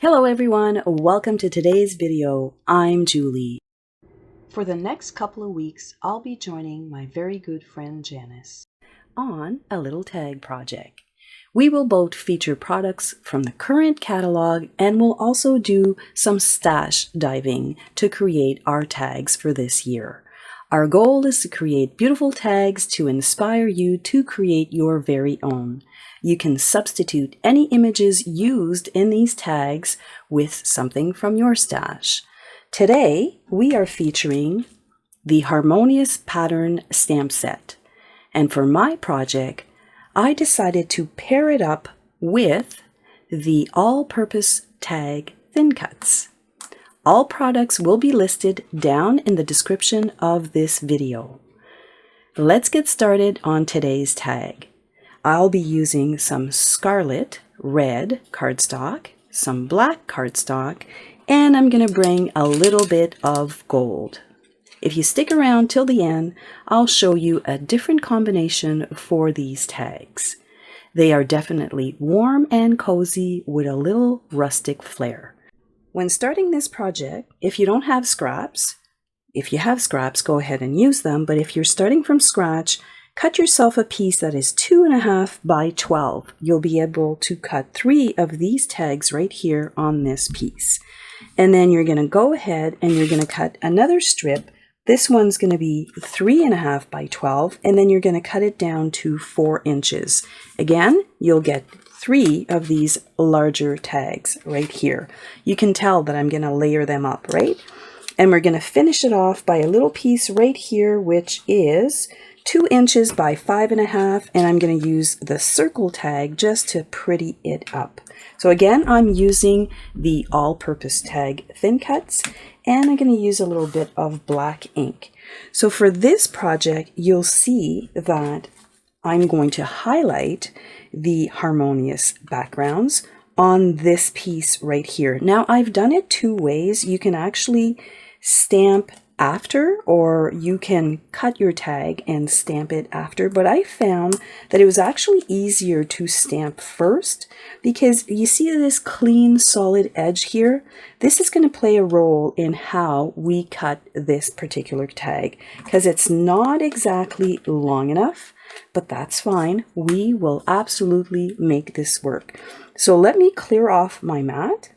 Hello everyone, welcome to today's video. I'm Julie. For the next couple of weeks, I'll be joining my very good friend Janice on a little tag project. We will both feature products from the current catalog and we'll also do some stash diving to create our tags for this year. Our goal is to create beautiful tags to inspire you to create your very own. You can substitute any images used in these tags with something from your stash. Today, we are featuring the Harmonious Pattern stamp set. And for my project, I decided to pair it up with the all-purpose tag thin cuts. All products will be listed down in the description of this video. Let's get started on today's tag. I'll be using some scarlet red cardstock, some black cardstock, and I'm going to bring a little bit of gold. If you stick around till the end, I'll show you a different combination for these tags. They are definitely warm and cozy with a little rustic flair. When starting this project, if you don't have scraps, if you have scraps, go ahead and use them, but if you're starting from scratch, cut yourself a piece that is 2.5 by 12. You'll be able to cut 3 of these tags right here on this piece. And then you're going to go ahead and you're going to cut another strip. This one's going to be 3.5 by 12, and then you're going to cut it down to 4 inches. Again, you'll get 3 of these larger tags right here. You can tell that I'm going to layer them up, right? And we're going to finish it off by a little piece right here, which is 2 inches by 5.5, and I'm going to use the circle tag just to pretty it up. So again, I'm using the all-purpose tag thin cuts, and I'm going to use a little bit of black ink. So for this project, you'll see that I'm going to highlight the harmonious backgrounds on this piece right here. Now, I've done it 2 ways. You can actually stamp after, or you can cut your tag and stamp it after, but I found that it was actually easier to stamp first because you see this clean solid edge here. This is going to play a role in how we cut this particular tag because it's not exactly long enough, but that's fine. We will absolutely make this work. So let me clear off my mat.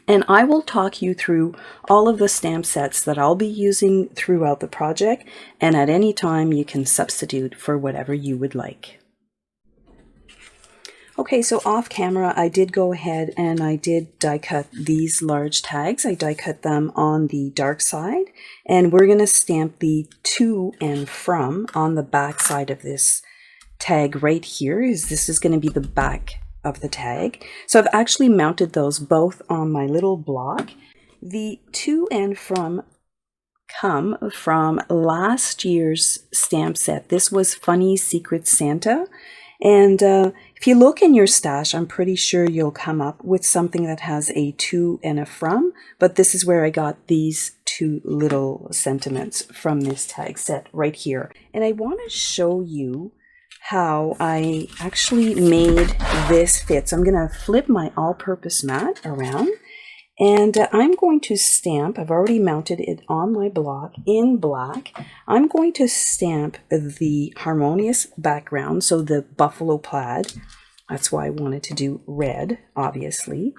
And I will talk you through all of the stamp sets that I'll be using throughout the project, and at any time you can substitute for whatever you would like. Okay, so off camera I did go ahead and I did die cut these large tags. I die cut them on the dark side, and we're going to stamp the to and from on the back side of this tag right here. This is going to be the back of the tag. So I've actually mounted those both on my little block. The to and from come from last year's stamp set. This was Funny Secret Santa. And if you look in your stash, I'm pretty sure you'll come up with something that has a to and a from, but this is where I got these 2 little sentiments from this tag set right here. And I want to show you how I actually made this fit. So I'm going to flip my all-purpose mat around, and I'm going to stamp. I've already mounted it on my block in black. I'm going to stamp the harmonious background, so the buffalo plaid. That's why I wanted to do red, obviously.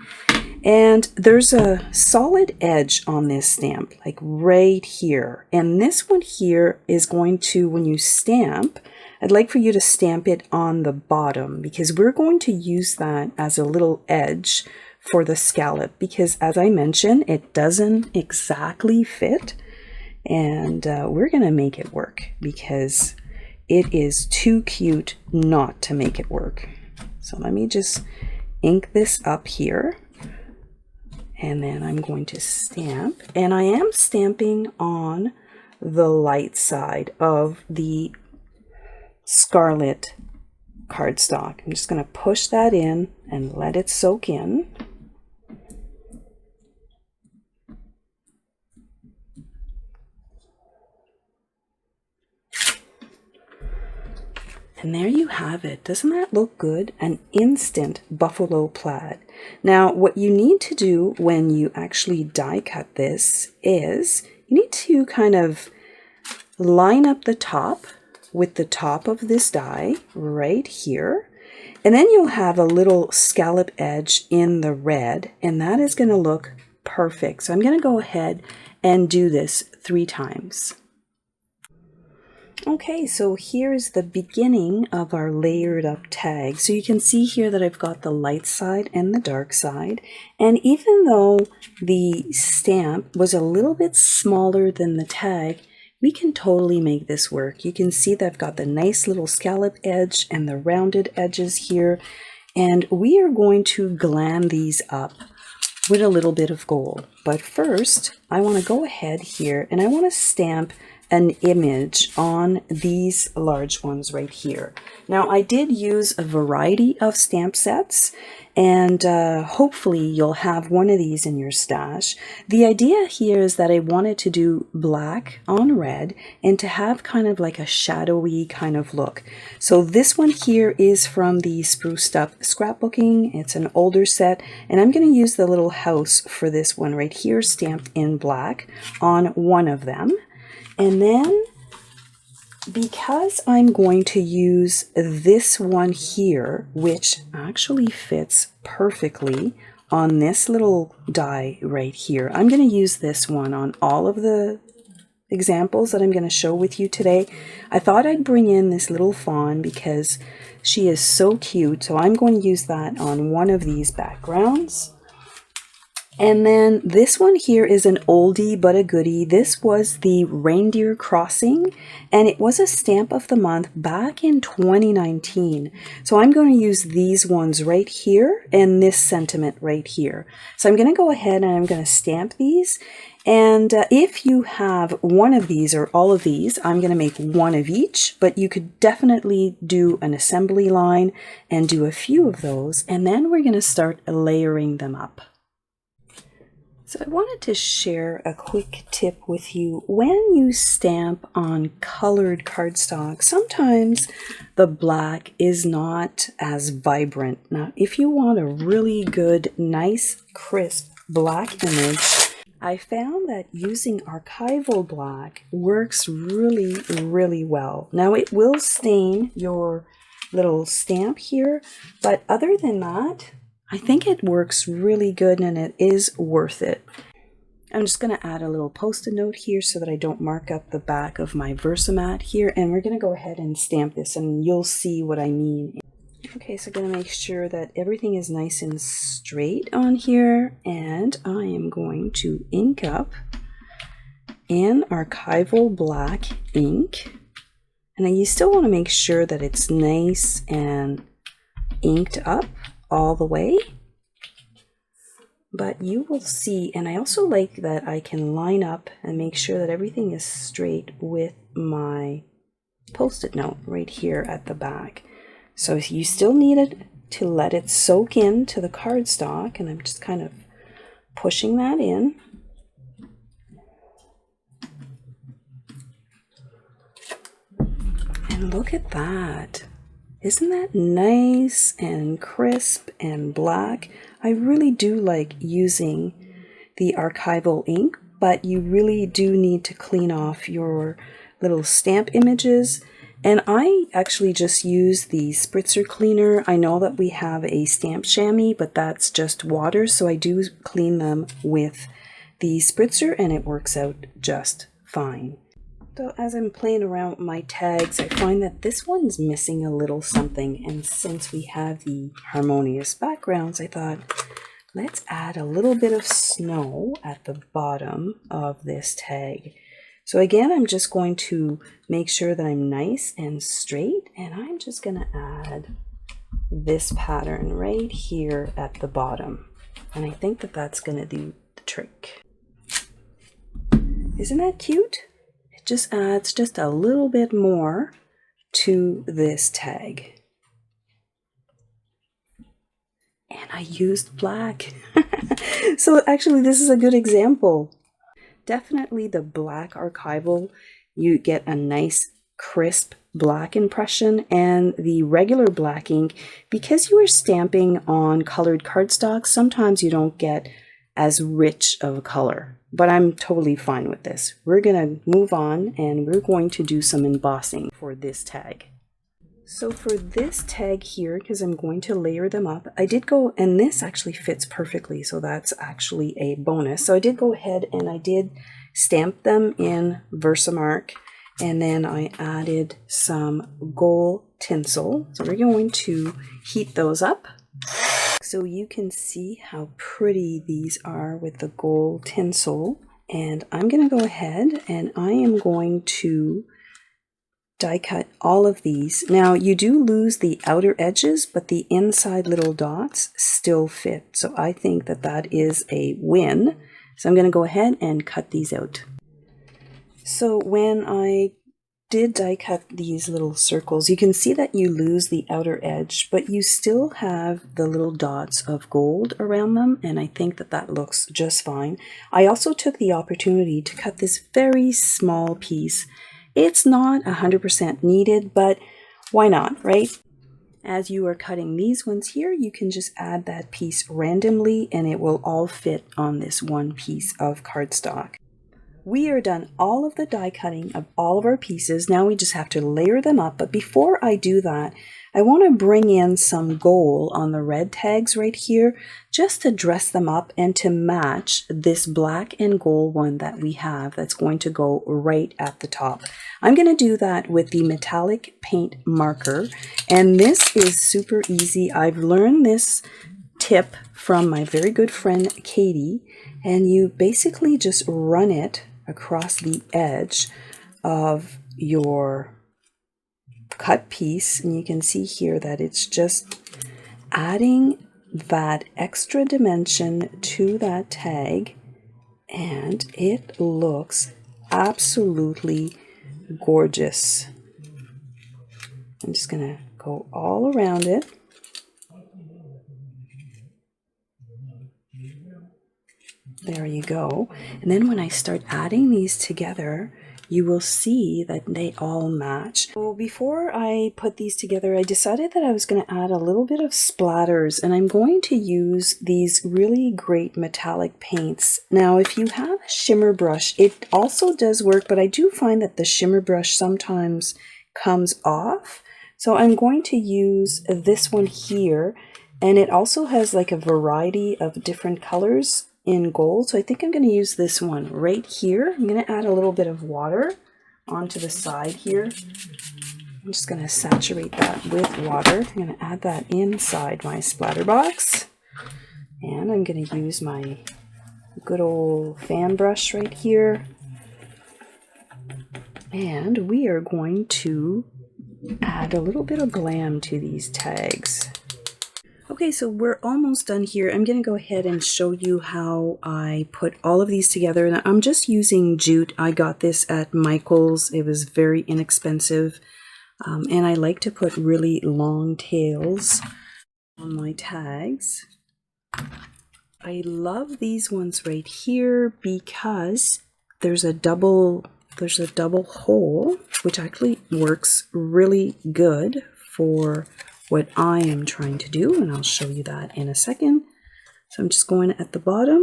And there's a solid edge on this stamp, like right here. And this one here is going to, when you stamp, I'd like for you to stamp it on the bottom because we're going to use that as a little edge for the scallop because, as I mentioned, it doesn't exactly fit, and we're going to make it work because it is too cute not to make it work. So let me just ink this up here, and then I'm going to stamp, and I am stamping on the light side of the Scarlet Cardstock. I'm just going to push that in and let it soak in. And there you have it. Doesn't that look good? An instant buffalo plaid. Now, what you need to do when you actually die cut this is you need to kind of line up the top with the top of this die right here. And then you'll have a little scallop edge in the red, and that is going to look perfect. So I'm going to go ahead and do this 3 times. Okay, so here's the beginning of our layered up tag. So you can see here that I've got the light side and the dark side. And even though the stamp was a little bit smaller than the tag, we can totally make this work. You can see that I've got the nice little scallop edge and the rounded edges here. And we are going to glam these up with a little bit of gold. But first, I want to go ahead here and I want to stamp an image on these large ones right here. Now, I did use a variety of stamp sets, and hopefully you'll have one of these in your stash. The idea here is that I wanted to do black on red and to have kind of like a shadowy kind of look. So this one here is from the Spruced Up Scrapbooking. It's an older set, and I'm going to use the little house for this one right here, stamped in black on one of them. And then, because I'm going to use this one here, which actually fits perfectly on this little die right here, I'm going to use this one on all of the examples that I'm going to show with you today. I thought I'd bring in this little fawn because she is so cute, so I'm going to use that on one of these backgrounds. And then this one here is an oldie but a goodie. This was the Reindeer Crossing, and it was a stamp of the month back in 2019. So I'm going to use these ones right here and this sentiment right here. So I'm going to go ahead and I'm going to stamp these. And if you have one of these or all of these, I'm going to make one of each, but you could definitely do an assembly line and do a few of those. And then we're going to start layering them up. So I wanted to share a quick tip with you. When you stamp on colored cardstock, sometimes the black is not as vibrant. Now, if you want a really good, nice, crisp black image, I found that using archival black works really, really well. Now, it will stain your little stamp here, but other than that, I think it works really good and it is worth it. I'm just going to add a little post-it note here so that I don't mark up the back of my Versamat here, and we're going to go ahead and stamp this and you'll see what I mean. Okay, so I'm going to make sure that everything is nice and straight on here, and I am going to ink up in archival black ink. And you still want to make sure that it's nice and inked up all the way, but you will see. And I also like that I can line up and make sure that everything is straight with my post-it note right here at the back. So you still need it to let it soak into the cardstock, and I'm just kind of pushing that in. And look at that. Isn't that nice and crisp and black? I really do like using the archival ink, but you really do need to clean off your little stamp images. And I actually just use the spritzer cleaner. I know that we have a stamp chamois, but that's just water, so I do clean them with the spritzer and it works out just fine. So as I'm playing around with my tags, I find that this one's missing a little something. And since we have the harmonious backgrounds, I thought, let's add a little bit of snow at the bottom of this tag. So again, I'm just going to make sure that I'm nice and straight. And I'm just going to add this pattern right here at the bottom. And I think that that's going to do the trick. Isn't that cute? Just adds just a little bit more to this tag. And I used black. So actually this is a good example. Definitely the black archival, you get a nice crisp black impression and the regular black ink, because you are stamping on colored cardstock, sometimes you don't get as rich of a color, but I'm totally fine with this. We're going to move on and we're going to do some embossing for this tag. So for this tag here, because I'm going to layer them up, I did go, and this actually fits perfectly, so that's actually a bonus. So I did go ahead and I did stamp them in Versamark, and then I added some gold tinsel. So we're going to heat those up. So you can see how pretty these are with the gold tinsel. And I'm going to go ahead and I am going to die cut all of these. Now you do lose the outer edges, but the inside little dots still fit. So I think that that is a win. So I'm going to go ahead and cut these out. So when I did die cut these little circles, you can see that you lose the outer edge, but you still have the little dots of gold around them, and I think that that looks just fine. I also took the opportunity to cut this very small piece. It's not 100% needed, but why not, right? As you are cutting these ones here, you can just add that piece randomly and it will all fit on this one piece of cardstock. We are done all of the die cutting of all of our pieces. Now we just have to layer them up. But before I do that, I want to bring in some gold on the red tags right here, just to dress them up and to match this black and gold one that we have that's going to go right at the top. I'm going to do that with the metallic paint marker, and this is super easy. I've learned this tip from my very good friend Katie, and you basically just run it across the edge of your cut piece, and you can see here that it's just adding that extra dimension to that tag, and it looks absolutely gorgeous. I'm just gonna go all around it. There you go. And then when I start adding these together, you will see that they all match. So before I put these together, I decided that I was going to add a little bit of splatters, and I'm going to use these really great metallic paints. Now, if you have a shimmer brush, it also does work, but I do find that the shimmer brush sometimes comes off. So I'm going to use this one here, and it also has like a variety of different colors in gold. So I think I'm going to use this one right here. I'm going to add a little bit of water onto the side here. I'm just going to saturate that with water. I'm going to add that inside my splatter box. And I'm going to use my good old fan brush right here. And we are going to add a little bit of glam to these tags. Okay, so we're almost done here. I'm going to go ahead and show you how I put all of these together. And I'm just using jute. I got this at Michael's. It was very inexpensive. And I like to put really long tails on my tags. I love these ones right here because there's a double hole, which actually works really good for what I am trying to do, and I'll show you that in a second. So I'm just going at the bottom.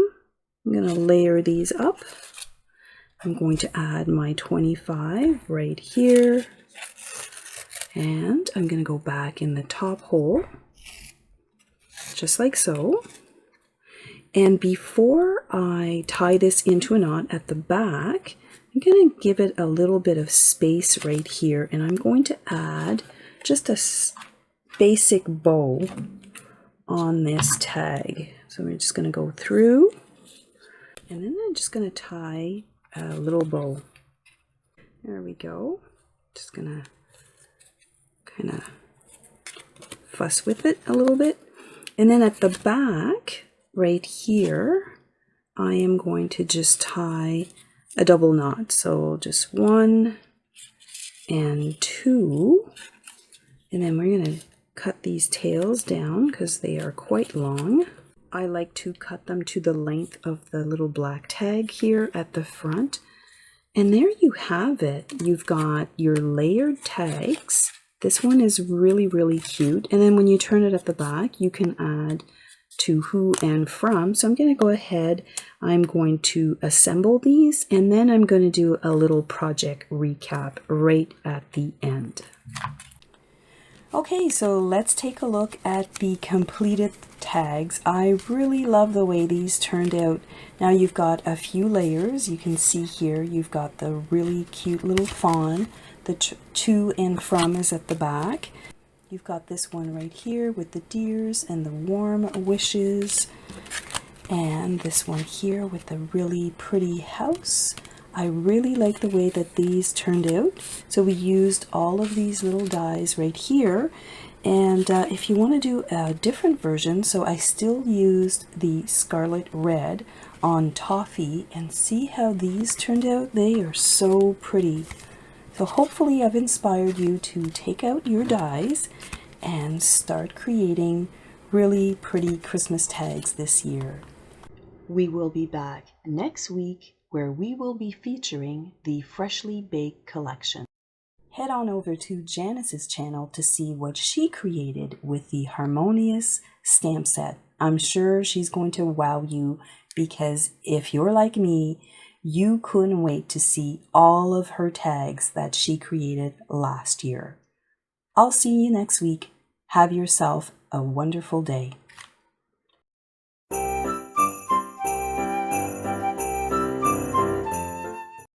I'm going to layer these up. I'm going to add my 25 right here, and I'm going to go back in the top hole, just like so. And before I tie this into a knot at the back, I'm going to give it a little bit of space right here, and I'm going to add just a basic bow on this tag. So we're just going to go through, and then I'm just going to tie a little bow. There we go. Just going to kind of fuss with it a little bit. And then at the back right here, I am going to just tie a double knot. So just 1 and 2, and then we're going to cut these tails down because they are quite long. I like to cut them to the length of the little black tag here at the front. And there you have it. You've got your layered tags. This one is really, really cute. And then when you turn it at the back, you can add to who and from. So I'm going to go ahead, I'm going to assemble these, and then I'm going to do a little project recap right at the end. Okay, so let's take a look at the completed tags. I really love the way these turned out. Now you've got a few layers. You can see here you've got the really cute little fawn. The to and from is at the back. You've got this one right here with the deers and the warm wishes. And this one here with the really pretty house. I really like the way that these turned out. So we used all of these little dies right here. And if you want to do a different version, so I still used the Scarlet Red on Toffee, and see how these turned out? They are so pretty. So hopefully I've inspired you to take out your dies and start creating really pretty Christmas tags this year. We will be back next week where we will be featuring the Freshly Baked collection. Head on over to Janice's channel to see what she created with the Harmonious stamp set. I'm sure she's going to wow you, because if you're like me, you couldn't wait to see all of her tags that she created last year. I'll see you next week. Have yourself a wonderful day.